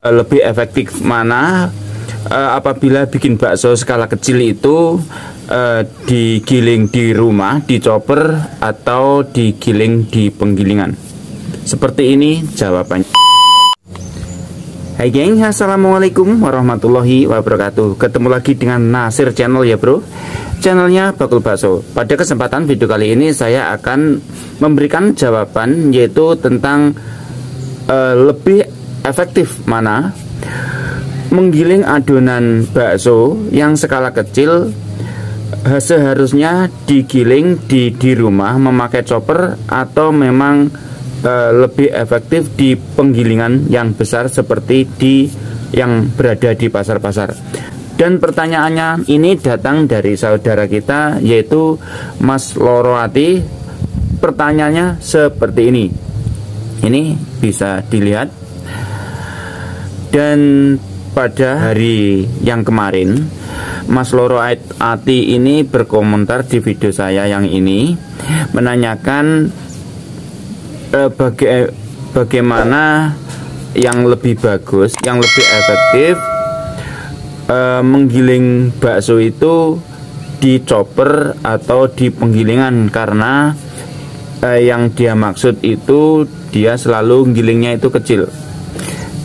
lebih efektif mana apabila bikin bakso skala kecil itu digiling di rumah, di chopper, atau digiling di penggilingan. Seperti ini jawabannya. Hai geng, assalamualaikum warahmatullahi wabarakatuh. Ketemu lagi dengan Nasir Channel ya bro, channelnya Bakul Bakso. Pada kesempatan video kali ini saya akan memberikan jawaban, yaitu tentang lebih efektif mana menggiling adonan bakso yang skala kecil. Seharusnya digiling di rumah memakai chopper, atau memang lebih efektif di penggilingan yang besar seperti yang berada di pasar-pasar. Dan pertanyaannya ini datang dari saudara kita, yaitu Mas Loroati. Pertanyaannya seperti ini. Ini bisa dilihat. Dan pada hari yang kemarin, Mas Loroati ini berkomentar di video saya yang ini, menanyakan bagaimana yang lebih bagus, yang lebih efektif menggiling bakso itu di chopper atau di penggilingan. Karena yang dia maksud itu dia selalu gilingnya itu kecil.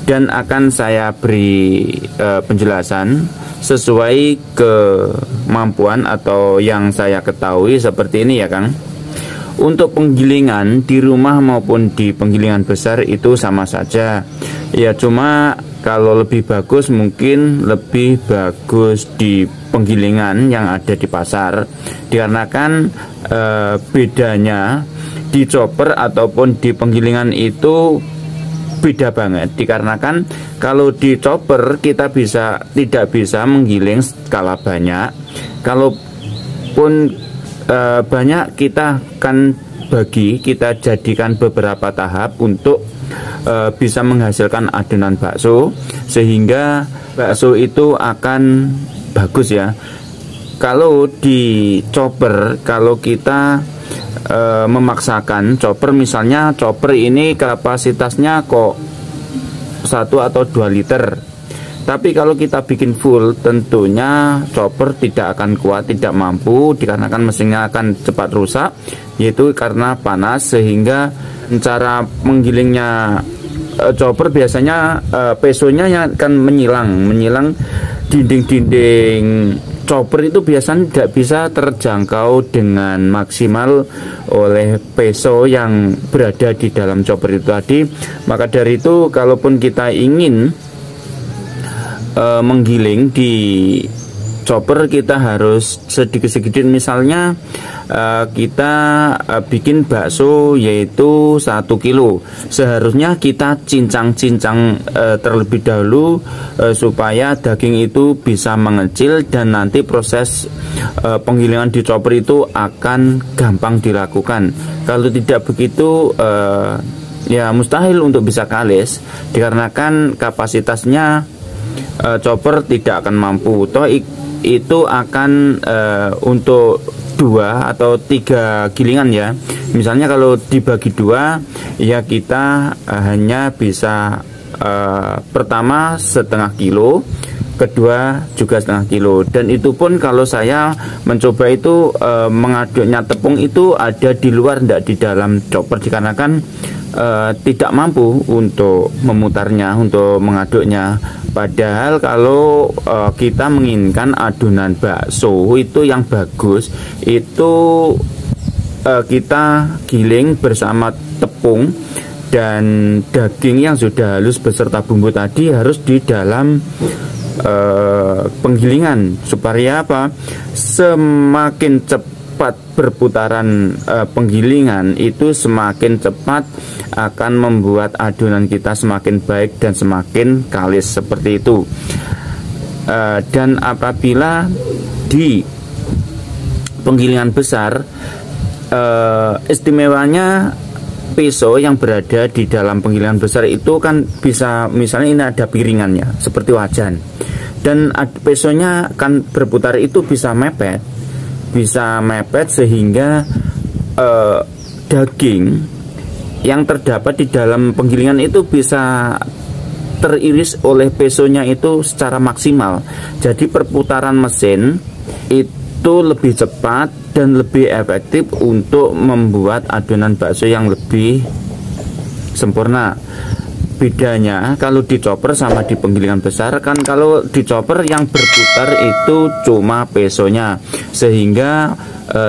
Dan akan saya beri penjelasan sesuai kemampuan atau yang saya ketahui seperti ini ya Kang. Untuk penggilingan di rumah maupun di penggilingan besar itu sama saja ya, cuma kalau lebih bagus mungkin lebih bagus di penggilingan yang ada di pasar, dikarenakan bedanya di chopper ataupun di penggilingan itu beda banget. Dikarenakan kalau di chopper kita tidak bisa menggiling skala banyak, kalaupun banyak kita akan kita jadikan beberapa tahap untuk bisa menghasilkan adonan bakso, sehingga bakso itu akan bagus ya. Kalau di chopper, kalau kita memaksakan chopper, misalnya chopper ini kapasitasnya kok 1 atau 2 liter, tapi kalau kita bikin full, tentunya chopper tidak akan kuat, tidak mampu, dikarenakan mesinnya akan cepat rusak, yaitu karena panas. Sehingga cara menggilingnya chopper biasanya pesonya yang akan menyilang dinding-dinding chopper itu biasanya tidak bisa terjangkau dengan maksimal oleh peso yang berada di dalam chopper itu tadi. Maka dari itu, kalaupun kita ingin menggiling di chopper, kita harus sedikit-sedikit. Misalnya kita bikin bakso yaitu 1 kilo, seharusnya kita cincang-cincang terlebih dahulu supaya daging itu bisa mengecil, dan nanti proses penggilingan di chopper itu akan gampang dilakukan. Kalau tidak begitu ya mustahil untuk bisa kalis, dikarenakan kapasitasnya chopper tidak akan mampu. Toh itu akan untuk 2 atau 3 gilingan ya. Misalnya kalau dibagi 2 ya, kita hanya bisa pertama 1/2 kilo, kedua juga 1/2 kilo. Dan itu pun kalau saya mencoba itu mengaduknya tepung itu ada di luar, tidak di dalam chopper, dikarenakan tidak mampu untuk memutarnya, untuk mengaduknya. Padahal kalau kita menginginkan adonan bakso itu yang bagus, itu kita giling bersama tepung dan daging yang sudah halus beserta bumbu tadi harus di dalam penggilingan, supaya apa? Semakin cepat berputaran penggilingan itu, semakin cepat akan membuat adonan kita semakin baik dan semakin kalis, seperti itu. Dan apabila di penggilingan besar, istimewanya peso yang berada di dalam penggilingan besar itu kan bisa, misalnya ini ada piringannya seperti wajan, dan pesonya kan berputar itu bisa mepet, sehingga daging yang terdapat di dalam penggilingan itu bisa teriris oleh pesonya itu secara maksimal. Jadi perputaran mesin itu lebih cepat dan lebih efektif untuk membuat adonan bakso yang lebih sempurna. Bedanya kalau di chopper sama di penggilingan besar, kan kalau di chopper yang berputar itu cuma pesonya, sehingga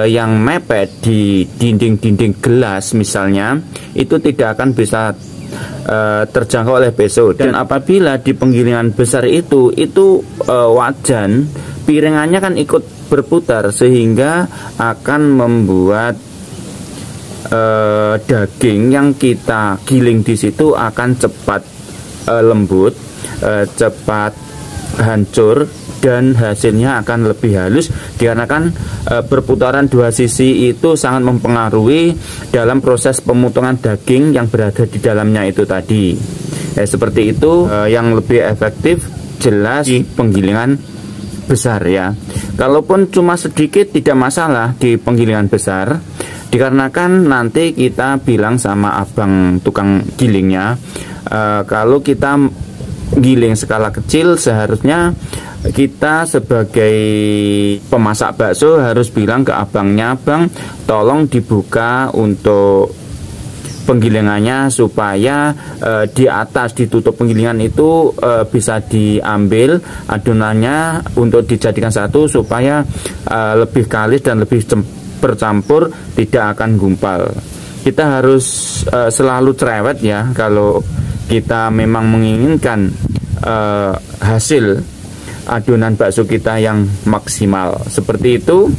yang mepet di dinding-dinding gelas misalnya itu tidak akan bisa terjangkau oleh peso. Dan apabila di penggilingan besar itu wajan piringannya kan ikut berputar, sehingga akan membuat daging yang kita giling di situ akan cepat lembut, cepat hancur, dan hasilnya akan lebih halus, dikarenakan perputaran dua sisi itu sangat mempengaruhi dalam proses pemotongan daging yang berada di dalamnya itu tadi. Seperti itu, yang lebih efektif jelas di penggilingan besar ya. Kalaupun cuma sedikit tidak masalah di penggilingan besar, dikarenakan nanti kita bilang sama abang tukang gilingnya, kalau kita giling skala kecil, seharusnya kita sebagai pemasak bakso harus bilang ke abangnya, "Bang, tolong dibuka untuk penggilingannya supaya di atas ditutup penggilingan itu bisa diambil adonannya untuk dijadikan satu, supaya lebih kalis dan lebih bercampur, tidak akan gumpal." Kita harus selalu cerewet ya kalau kita memang menginginkan hasil adonan bakso kita yang maksimal. Seperti itu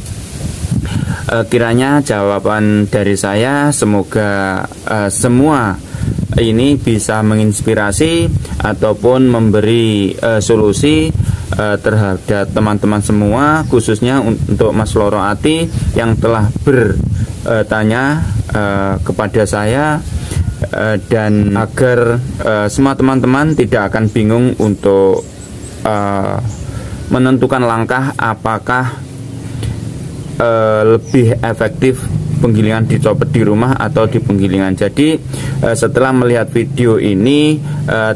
kiranya jawaban dari saya. Semoga semua ini bisa menginspirasi ataupun memberi solusi terhadap teman-teman semua, khususnya untuk Mas Loro Ati yang telah bertanya kepada saya, dan agar semua teman-teman tidak akan bingung untuk menentukan langkah apakah lebih efektif penggilingan di chopper di rumah atau di penggilingan. Jadi setelah melihat video ini,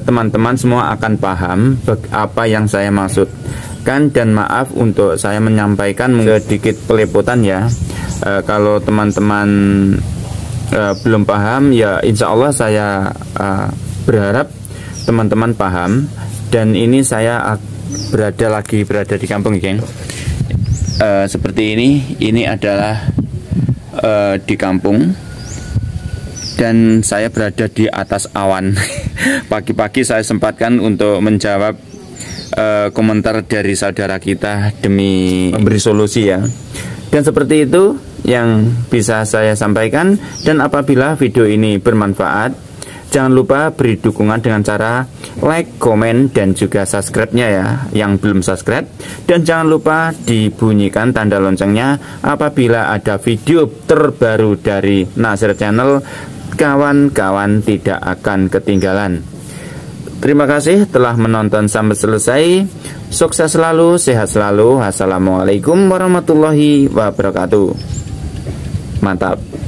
teman-teman semua akan paham apa yang saya maksudkan, dan maaf untuk saya menyampaikan sedikit pelepotan ya. Kalau teman-teman belum paham ya, insya Allah saya berharap teman-teman paham. Dan ini saya berada di kampung, geng. Seperti ini adalah di kampung, dan saya berada di atas awan. Pagi-pagi saya sempatkan untuk menjawab komentar dari saudara kita demi memberi solusi ya. Dan seperti itu yang bisa saya sampaikan. Dan apabila video ini bermanfaat, jangan lupa beri dukungan dengan cara like, komen, dan juga subscribe-nya ya, yang belum subscribe. Dan jangan lupa dibunyikan tanda loncengnya apabila ada video terbaru dari Nasir Channel. Kawan-kawan tidak akan ketinggalan. Terima kasih telah menonton sampai selesai. Sukses selalu, sehat selalu. Assalamualaikum warahmatullahi wabarakatuh. Mantap.